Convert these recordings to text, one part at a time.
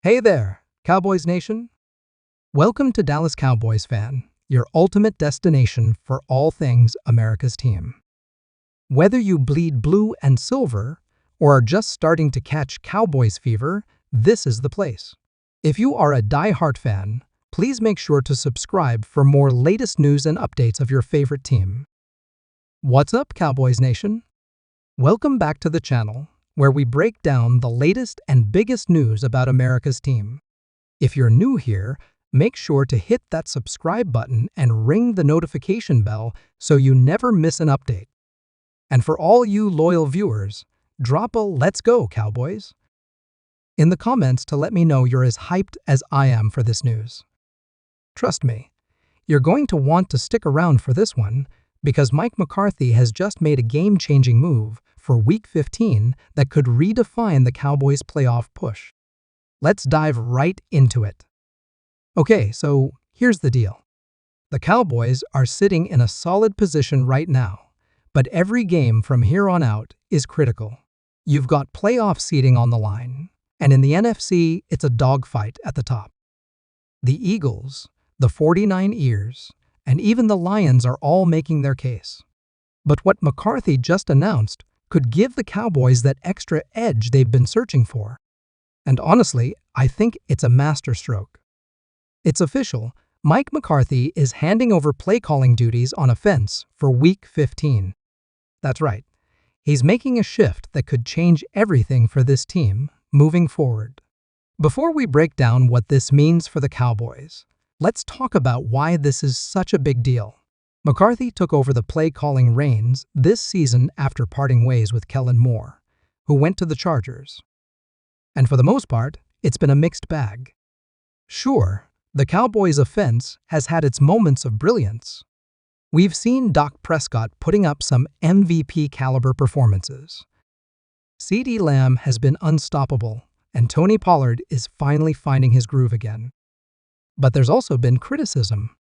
Hey there, Cowboys Nation. Welcome to Dallas Cowboys Fan, your ultimate destination for all things America's team. Whether you bleed blue and silver or are just starting to catch Cowboys fever, this is the place. If you are a die-hard fan, please make sure to subscribe for more latest news and updates of your favorite team. What's up, Cowboys Nation? Welcome back to the channel, where we break down the latest and biggest news about America's team. If you're new here, make sure to hit that subscribe button and ring the notification bell so you never miss an update. And for all you loyal viewers, drop a "Let's go, Cowboys" in the comments to let me know you're as hyped as I am for this news. Trust me, you're going to want to stick around for this one because Mike McCarthy has just made a game-changing move for Week 15 that could redefine the Cowboys' playoff push. Let's dive right into it. Okay, so here's the deal. The Cowboys are sitting in a solid position right now, but every game from here on out is critical. You've got playoff seeding on the line, and in the NFC, it's a dogfight at the top. The Eagles, the 49ers, and even the Lions are all making their case. But what McCarthy just announced could give the Cowboys that extra edge they've been searching for. And honestly, I think it's a masterstroke. It's official. Mike McCarthy is handing over play-calling duties on offense for Week 15. That's right. He's making a shift that could change everything for this team moving forward. Before we break down what this means for the Cowboys, let's talk about why this is such a big deal. McCarthy took over the play-calling reins this season after parting ways with Kellen Moore, who went to the Chargers. And for the most part, it's been a mixed bag. Sure, the Cowboys' offense has had its moments of brilliance. We've seen Prescott putting up some MVP-caliber performances. CeeDee Lamb has been unstoppable, and Tony Pollard is finally finding his groove again. But there's also been criticism.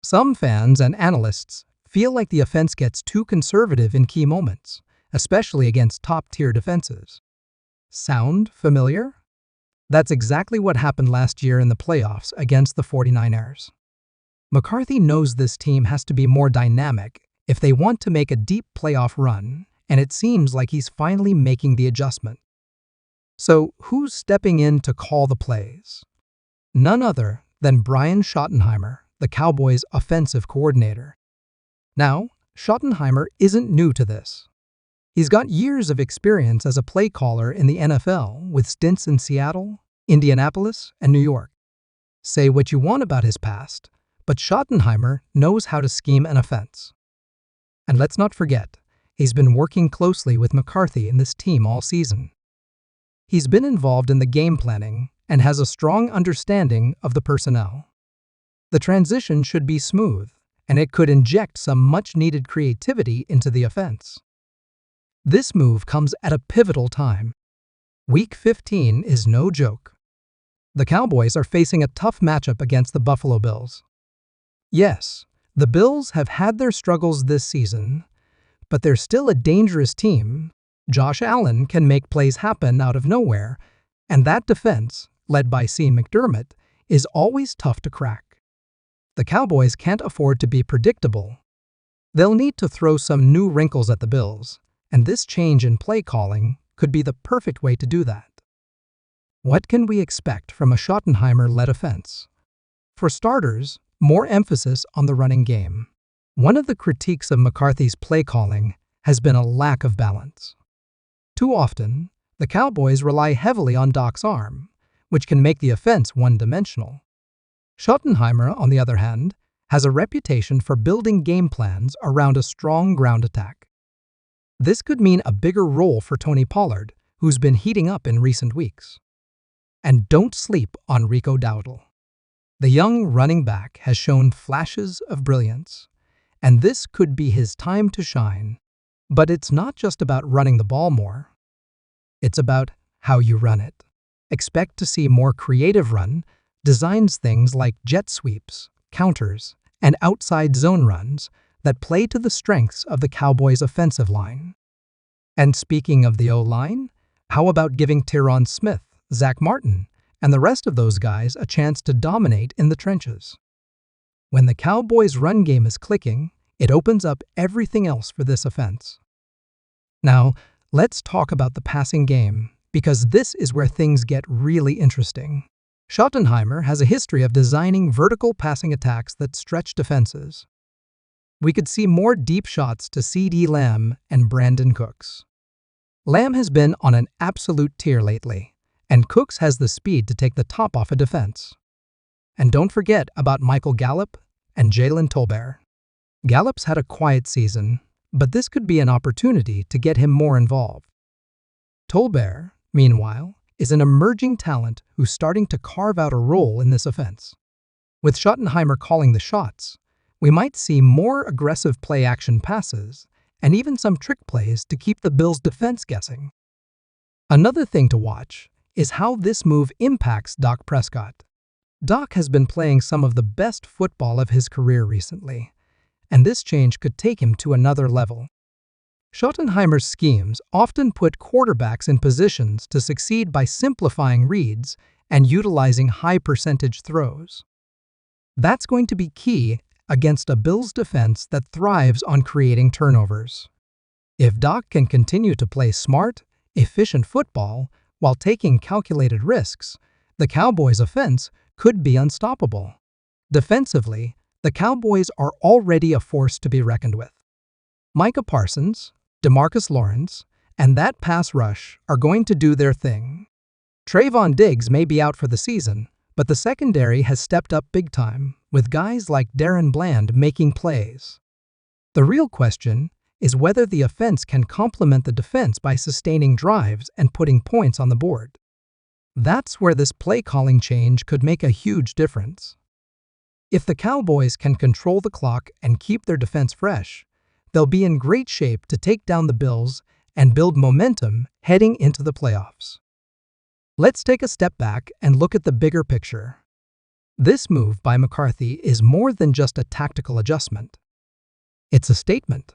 Some fans and analysts feel like the offense gets too conservative in key moments, especially against top-tier defenses. Sound familiar? That's exactly what happened last year in the playoffs against the 49ers. McCarthy knows this team has to be more dynamic if they want to make a deep playoff run, and it seems like he's finally making the adjustment. So who's stepping in to call the plays? None other than Brian Schottenheimer, the Cowboys' offensive coordinator. Now, Schottenheimer isn't new to this. He's got years of experience as a play caller in the NFL with stints in Seattle, Indianapolis, and New York. Say what you want about his past, but Schottenheimer knows how to scheme an offense. And let's not forget, he's been working closely with McCarthy in this team all season. He's been involved in the game planning and has a strong understanding of the personnel. The transition should be smooth, and it could inject some much-needed creativity into the offense. This move comes at a pivotal time. Week 15 is no joke. The Cowboys are facing a tough matchup against the Buffalo Bills. Yes, the Bills have had their struggles this season, but they're still a dangerous team. Josh Allen can make plays happen out of nowhere, and that defense, led by McDermott, is always tough to crack. The Cowboys can't afford to be predictable. They'll need to throw some new wrinkles at the Bills, and this change in play calling could be the perfect way to do that. What can we expect from a Schottenheimer-led offense? For starters, more emphasis on the running game. One of the critiques of McCarthy's play calling has been a lack of balance. Too often, the Cowboys rely heavily on Doc's arm, which can make the offense one-dimensional. Schottenheimer, on the other hand, has a reputation for building game plans around a strong ground attack. This could mean a bigger role for Tony Pollard, who's been heating up in recent weeks. And don't sleep on Rico Dowdle. The young running back has shown flashes of brilliance, and this could be his time to shine. But it's not just about running the ball more. It's about how you run it. Expect to see more creative run, designs things like jet sweeps, counters, and outside zone runs that play to the strengths of the Cowboys' offensive line. And speaking of the O-line, how about giving Tyron Smith, Zach Martin, and the rest of those guys a chance to dominate in the trenches. When the Cowboys' run game is clicking, it opens up everything else for this offense. Now, let's talk about the passing game, because this is where things get really interesting. Schottenheimer has a history of designing vertical passing attacks that stretch defenses. We could see more deep shots to C.D. Lamb and Brandon Cooks. Lamb has been on an absolute tear lately, and Cooks has the speed to take the top off a defense. And don't forget about Michael Gallup and Jalen Tolbert. Gallup's had a quiet season, but this could be an opportunity to get him more involved. Tolbert, meanwhile, is an emerging talent who's starting to carve out a role in this offense. With Schottenheimer calling the shots, we might see more aggressive play-action passes and even some trick plays to keep the Bills' defense guessing. Another thing to watch is how this move impacts Dak Prescott. Dak has been playing some of the best football of his career recently, and this change could take him to another level. Schottenheimer's schemes often put quarterbacks in positions to succeed by simplifying reads and utilizing high-percentage throws. That's going to be key against a Bills defense that thrives on creating turnovers. If Dak can continue to play smart, efficient football while taking calculated risks, the Cowboys' offense could be unstoppable. Defensively, the Cowboys are already a force to be reckoned with. Micah Parsons, DeMarcus Lawrence, and that pass rush are going to do their thing. Trayvon Diggs may be out for the season, but the secondary has stepped up big time, with guys like Darren Bland making plays. The real question is whether the offense can complement the defense by sustaining drives and putting points on the board. That's where this play-calling change could make a huge difference. If the Cowboys can control the clock and keep their defense fresh, they'll be in great shape to take down the Bills and build momentum heading into the playoffs. Let's take a step back and look at the bigger picture. This move by McCarthy is more than just a tactical adjustment. It's a statement.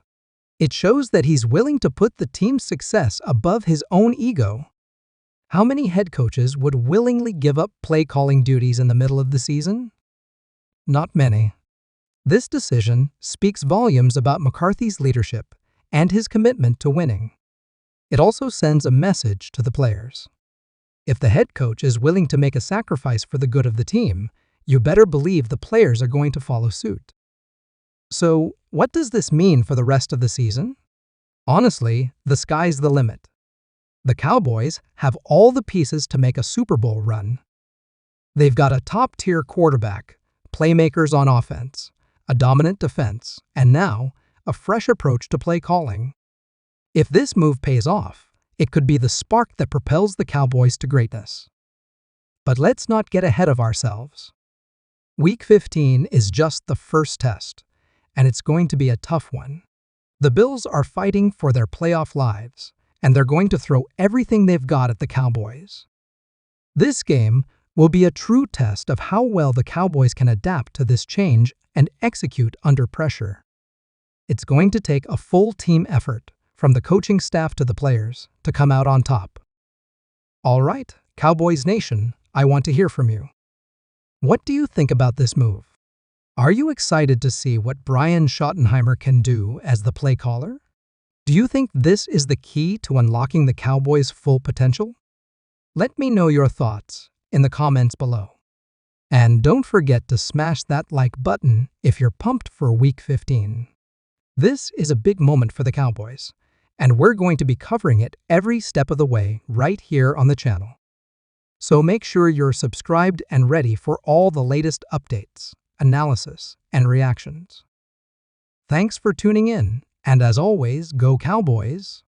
It shows that he's willing to put the team's success above his own ego. How many head coaches would willingly give up play-calling duties in the middle of the season? Not many. This decision speaks volumes about McCarthy's leadership and his commitment to winning. It also sends a message to the players. If the head coach is willing to make a sacrifice for the good of the team, you better believe the players are going to follow suit. So, what does this mean for the rest of the season? Honestly, the sky's the limit. The Cowboys have all the pieces to make a Super Bowl run. They've got a top-tier quarterback, playmakers on offense, a dominant defense, and now, a fresh approach to play calling. If this move pays off, it could be the spark that propels the Cowboys to greatness. But let's not get ahead of ourselves. Week 15 is just the first test, and it's going to be a tough one. The Bills are fighting for their playoff lives, and they're going to throw everything they've got at the Cowboys. This game will be a true test of how well the Cowboys can adapt to this change and execute under pressure. It's going to take a full team effort, from the coaching staff to the players, to come out on top. All right, Cowboys Nation, I want to hear from you. What do you think about this move? Are you excited to see what Brian Schottenheimer can do as the play caller? Do you think this is the key to unlocking the Cowboys' full potential? Let me know your thoughts in the comments below. And don't forget to smash that like button if you're pumped for Week 15. This is a big moment for the Cowboys, and we're going to be covering it every step of the way right here on the channel. So make sure you're subscribed and ready for all the latest updates, analysis, and reactions. Thanks for tuning in, and as always, go Cowboys!